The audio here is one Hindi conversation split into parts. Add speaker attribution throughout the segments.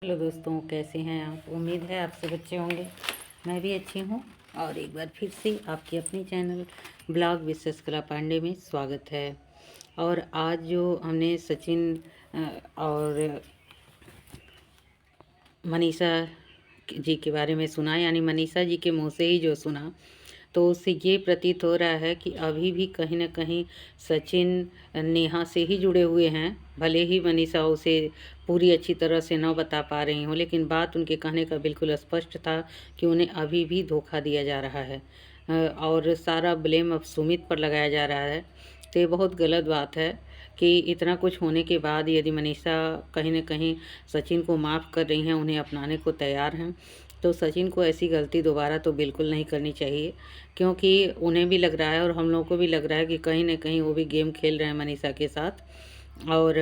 Speaker 1: हेलो दोस्तों, कैसे हैं आप। उम्मीद है आप सब अच्छे होंगे। मैं भी अच्छी हूँ और एक बार फिर से आपकी अपनी चैनल ब्लॉग विशेष कला पांडे में स्वागत है। और आज जो हमने सचिन और मनीषा जी के बारे में सुना, यानी मनीषा जी के मुँह से ही जो सुना, तो उससे ये प्रतीत हो रहा है कि अभी भी कहीं न कहीं सचिन नेहा से ही जुड़े हुए हैं। भले ही मनीषा उसे पूरी अच्छी तरह से न बता पा रही हों, लेकिन बात उनके कहने का बिल्कुल स्पष्ट था कि उन्हें अभी भी धोखा दिया जा रहा है और सारा ब्लेम अब सुमित पर लगाया जा रहा है। तो ये बहुत गलत बात है कि इतना कुछ होने के बाद यदि मनीषा कहीं न कहीं सचिन को माफ़ कर रही हैं, उन्हें अपनाने को तैयार हैं, तो सचिन को ऐसी गलती दोबारा तो बिल्कुल नहीं करनी चाहिए। क्योंकि उन्हें भी लग रहा है और हम लोगों को भी लग रहा है कि कहीं न कहीं वो भी गेम खेल रहे हैं मनीषा के साथ और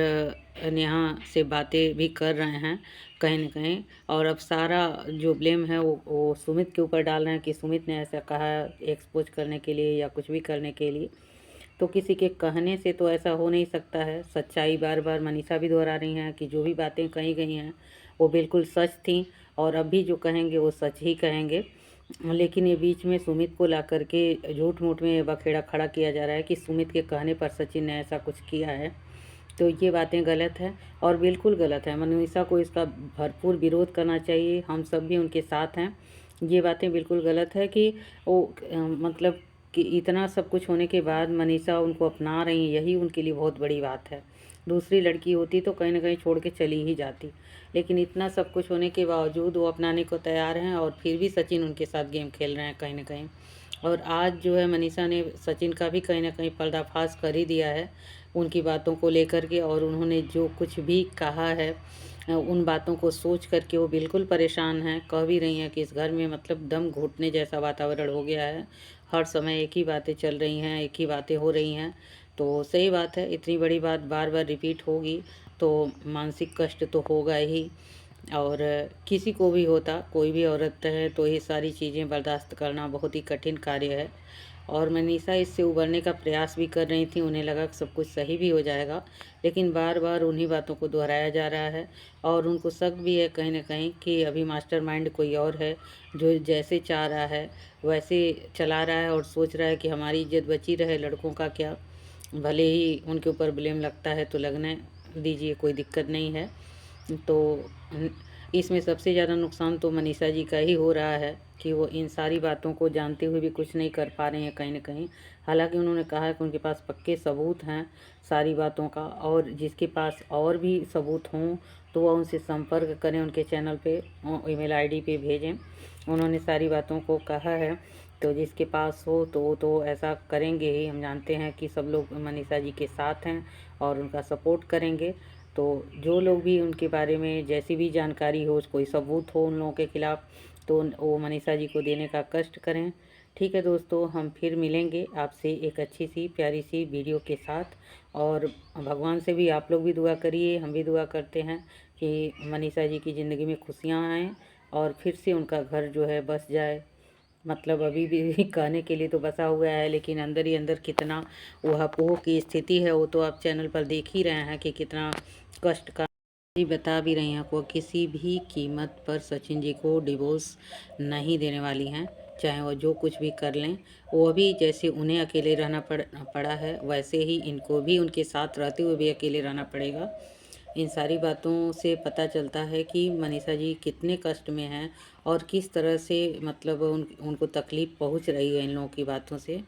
Speaker 1: नेहा से बातें भी कर रहे हैं कहीं न कहीं। और अब सारा जो ब्लेम है वो सुमित के ऊपर डाल रहे हैं कि सुमित ने ऐसा कहा एक्सपोज करने के लिए या कुछ भी करने के लिए। तो किसी के कहने से तो ऐसा हो नहीं सकता है। सच्चाई बार बार मनीषा भी दोहरा रही हैं कि जो भी बातें कही गई हैं वो बिल्कुल सच थी और अभी जो कहेंगे वो सच ही कहेंगे। लेकिन ये बीच में सुमित को ला कर के झूठ मूठ में बखेड़ा खड़ा किया जा रहा है कि सुमित के कहने पर सचिन ने ऐसा कुछ किया है। तो ये बातें गलत है और बिल्कुल गलत है। मनीषा को इसका भरपूर विरोध करना चाहिए। हम सब भी उनके साथ हैं। ये बातें बिल्कुल गलत है कि वो मतलब कि इतना सब कुछ होने के बाद मनीषा उनको अपना रही हैं, यही उनके लिए बहुत बड़ी बात है। दूसरी लड़की होती तो कहीं न कहीं छोड़ के चली ही जाती। लेकिन इतना सब कुछ होने के बावजूद वो अपनाने को तैयार हैं और फिर भी सचिन उनके साथ गेम खेल रहे हैं कहीं न कहीं। और आज जो है मनीषा ने सचिन का भी कहीं न कहीं पर्दाफ़ाश कर ही दिया है उनकी बातों को लेकर के। और उन्होंने जो कुछ भी कहा है उन बातों को सोच कर के वो बिल्कुल परेशान हैं। कह भी रही हैं कि इस घर में मतलब दम घुटने जैसा वातावरण हो गया है। हर समय एक ही बातें चल रही हैं, एक ही बातें हो रही हैं। तो सही बात है, इतनी बड़ी बात बार-बार रिपीट होगी तो मानसिक कष्ट तो होगा ही। और किसी को भी होता, कोई भी औरत है तो ये सारी चीज़ें बर्दाश्त करना बहुत ही कठिन कार्य है। और मनीषा इससे उबरने का प्रयास भी कर रही थी, उन्हें लगा कि सब कुछ सही भी हो जाएगा, लेकिन बार-बार उन्हीं बातों को दोहराया जा रहा है। और उनको शक भी है कहीं न कहीं कि अभी मास्टरमाइंड कोई और है, जो जैसे चाह रहा है वैसे चला रहा है और सोच रहा है कि हमारी इज़्ज़त बची रहे, लड़कों का क्या। भले ही उनके ऊपर ब्लेम लगता है तो लगने दीजिए, कोई दिक्कत नहीं है। तो इसमें सबसे ज़्यादा नुकसान तो मनीषा जी का ही हो रहा है कि वो इन सारी बातों को जानते हुए भी कुछ नहीं कर पा रही हैं कहीं न कहीं। हालाँकि उन्होंने कहा है कि उनके पास पक्के सबूत हैं सारी बातों का, और जिसके पास और भी सबूत हों तो वह उनसे संपर्क करें, उनके चैनल पे ईमेल आईडी पे भेजें। उन्होंने सारी बातों को कहा है, तो जिसके पास हो तो वो तो ऐसा करेंगे ही। हम जानते हैं कि सब लोग मनीषा जी के साथ हैं और उनका सपोर्ट करेंगे। तो जो लोग भी उनके बारे में जैसी भी जानकारी हो, कोई सबूत हो उन लोगों के खिलाफ़, तो वो मनीषा जी को देने का कष्ट करें। ठीक है दोस्तों, हम फिर मिलेंगे आपसे एक अच्छी सी प्यारी सी वीडियो के साथ। और भगवान से भी आप लोग भी दुआ करिए, हम भी दुआ करते हैं कि मनीषा जी की ज़िंदगी में खुशियाँ आएँ और फिर से उनका घर जो है बस जाए। मतलब अभी भी कहने के लिए तो बसा हुआ है, लेकिन अंदर ही अंदर कितना ऊहा-पोह की स्थिति है वो तो आप चैनल पर देख ही रहे हैं कि कितना कष्ट का। जी बता भी रही हैं, वो किसी भी कीमत पर सचिन जी को डिवोर्स नहीं देने वाली हैं, चाहे वो जो कुछ भी कर लें। वो भी जैसे उन्हें अकेले रहना पड़ा है, वैसे ही इनको भी उनके साथ रहते हुए भी अकेले रहना पड़ेगा। इन सारी बातों से पता चलता है कि मनीषा जी कितने कष्ट में हैं और किस तरह से मतलब उनको तकलीफ़ पहुंच रही है इन लोगों की बातों से।